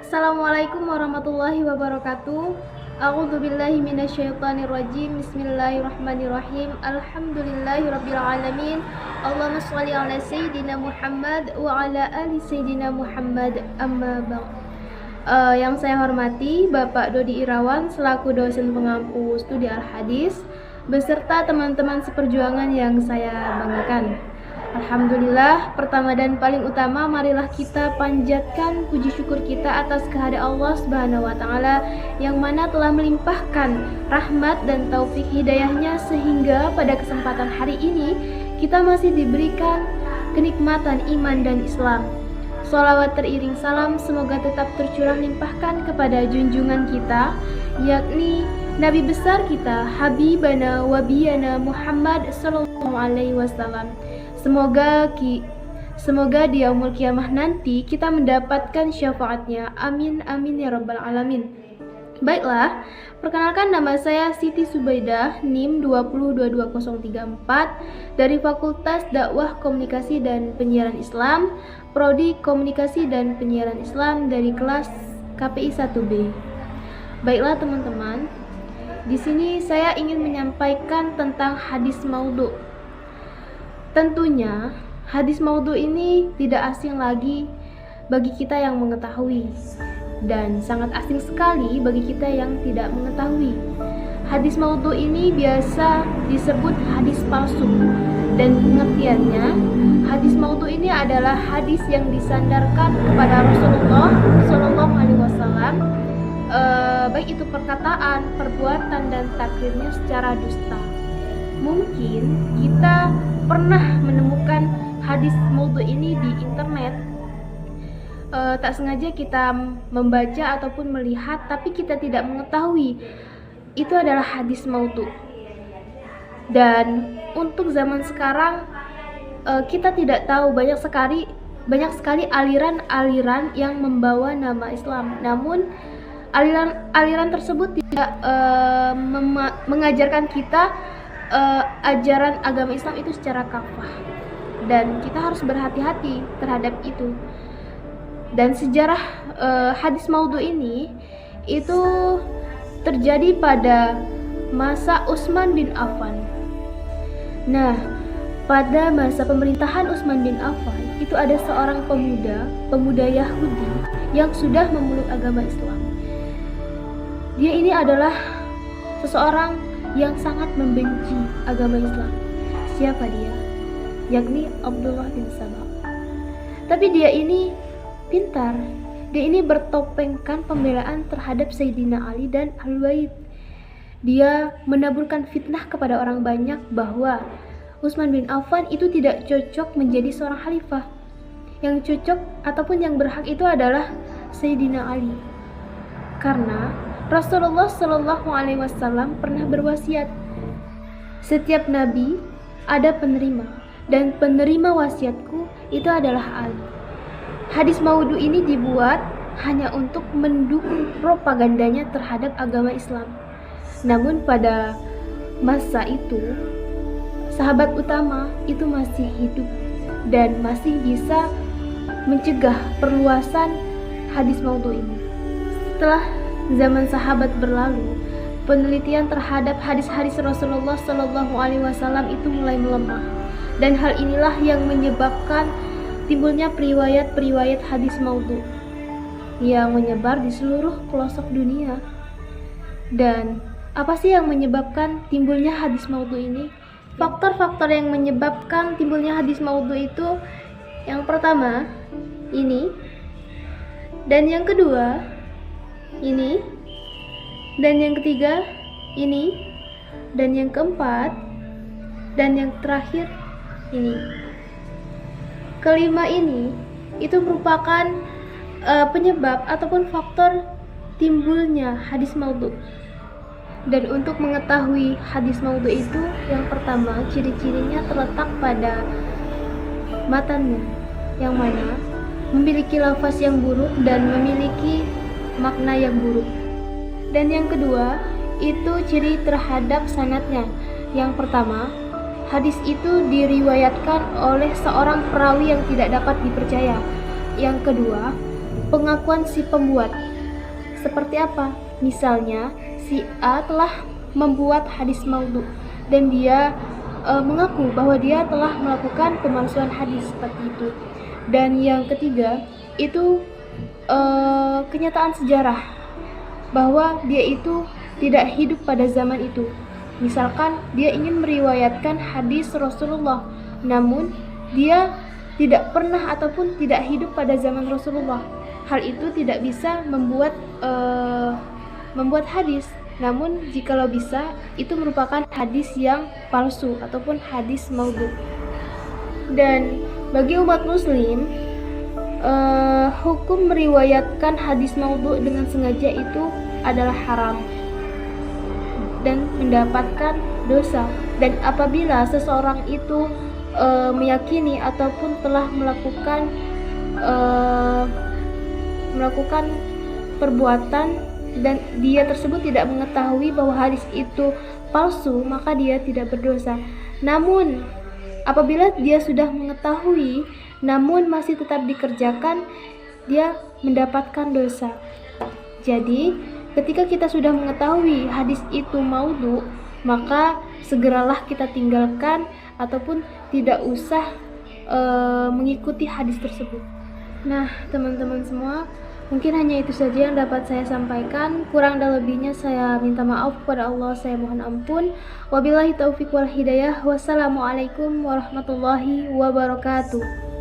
Assalamualaikum warahmatullahi wabarakatuh. A'udzubillahi minasyaitonirrajim. Bismillahirrahmanirrahim. Alhamdulillahirabbil alamin. Allahumma shalli ala sayyidina Muhammad wa ala ali sayyidina Muhammad. Amma ba'd. Yang saya hormati Bapak Dodi Irawan selaku dosen pengampu studi Al-Hadis beserta teman-teman seperjuangan yang saya banggakan. Alhamdulillah, pertama dan paling utama marilah kita panjatkan puji syukur kita atas kehadirat Allah Subhanahu wa taala yang mana telah melimpahkan rahmat dan taufik hidayahnya sehingga pada kesempatan hari ini kita masih diberikan kenikmatan iman dan Islam. Sholawat teriring salam semoga tetap tercurah limpahkan kepada junjungan kita, yakni Nabi besar kita, Habibana Wabiyana Muhammad Sallallahu Alaihi Wasallam. Semoga di yaumul kiamah nanti kita mendapatkan syafaatnya. Amin amin ya rabbal alamin. Baiklah, perkenalkan nama saya Siti Subaidah, NIM 2022034 dari Fakultas Dakwah Komunikasi dan Penyiaran Islam, Prodi Komunikasi dan Penyiaran Islam dari kelas KPI 1B. Baiklah teman-teman, di sini saya ingin menyampaikan tentang hadis maudhu. Tentunya hadis maudhu ini tidak asing lagi bagi kita yang mengetahui dan sangat asing sekali bagi kita yang tidak mengetahui. Hadis maudhu ini biasa disebut hadis palsu, dan pengertiannya hadis maudhu ini adalah hadis yang disandarkan kepada Rasulullah Shallallahu Alaihi Wasallam, baik itu perkataan, perbuatan dan takrirnya secara dusta. Mungkin kita pernah menemukan hadis maudhu ini di internet, tak sengaja kita membaca ataupun melihat, tapi kita tidak mengetahui itu adalah hadis maudhu. Dan untuk zaman sekarang kita tidak tahu, banyak sekali aliran-aliran yang membawa nama Islam, namun aliran tersebut tidak mengajarkan kita ajaran agama Islam itu secara kafah, dan kita harus berhati-hati terhadap itu. Dan sejarah hadis maudhu ini itu terjadi pada masa Utsman bin Affan. Nah, pada masa pemerintahan Utsman bin Affan itu ada seorang pemuda Yahudi yang sudah memeluk agama Islam. Dia ini adalah seseorang yang sangat membenci agama Islam. Siapa dia? Yakni Abdullah bin Sabah. Tapi dia ini pintar. Dia ini bertopengkan pembelaan terhadap Sayyidina Ali dan Al-Bait. Dia menaburkan fitnah kepada orang banyak bahwa Utsman bin Affan itu tidak cocok menjadi seorang khalifah. Yang cocok ataupun yang berhak itu adalah Sayyidina Ali. Karena Rasulullah Shallallahu Alaihi Wasallam pernah berwasiat, setiap nabi ada penerima, dan penerima wasiatku itu adalah Ali. Hadis maudhu ini dibuat hanya untuk mendukung propagandanya terhadap agama Islam. Namun pada masa itu sahabat utama itu masih hidup dan masih bisa mencegah perluasan hadis maudhu ini. Setelah zaman sahabat berlalu, penelitian terhadap hadis-hadis Rasulullah Shallallahu Alaihi Wasallam itu mulai melemah, dan hal inilah yang menyebabkan timbulnya periwayat hadis maudhu yang menyebar di seluruh pelosok dunia. Dan apa sih yang menyebabkan timbulnya hadis maudhu ini? Faktor-faktor yang menyebabkan timbulnya hadis maudhu itu, yang pertama ini, dan yang kedua ini, dan yang ketiga ini, dan yang keempat, dan yang terakhir ini. Kelima ini itu merupakan penyebab ataupun faktor timbulnya hadis maudhu. Dan untuk mengetahui hadis maudhu itu, yang pertama ciri-cirinya terletak pada matannya, yang mana memiliki lafaz yang buruk dan memiliki makna yang buruk. Dan yang kedua itu ciri terhadap sanadnya. Yang pertama, hadis itu diriwayatkan oleh seorang perawi yang tidak dapat dipercaya. Yang kedua, pengakuan si pembuat. Seperti apa? Misalnya, si A telah membuat hadis maudhu dan dia mengaku bahwa dia telah melakukan pemalsuan hadis seperti itu. Dan yang ketiga, itu kenyataan sejarah bahwa dia itu tidak hidup pada zaman itu. Misalkan dia ingin meriwayatkan hadis Rasulullah, namun dia tidak pernah ataupun tidak hidup pada zaman Rasulullah. Hal itu tidak bisa membuat hadis. Namun jikalau bisa, itu merupakan hadis yang palsu ataupun hadis maudhu. Dan bagi umat muslim, hukum meriwayatkan hadis maudhu dengan sengaja itu adalah haram dan mendapatkan dosa. Dan apabila seseorang itu meyakini ataupun telah melakukan perbuatan dan dia tersebut tidak mengetahui bahwa hadis itu palsu, maka dia tidak berdosa. Namun apabila dia sudah mengetahui namun masih tetap dikerjakan, dia mendapatkan dosa. Jadi ketika kita sudah mengetahui hadis itu maudhu, maka segeralah kita tinggalkan ataupun tidak usah mengikuti hadis tersebut. Nah, teman-teman semua, mungkin hanya itu saja yang dapat saya sampaikan. Kurang dan lebihnya saya minta maaf kepada Allah, saya mohon ampun. Wabillahi taufiq wal hidayah. Wassalamualaikum warahmatullahi wabarakatuh.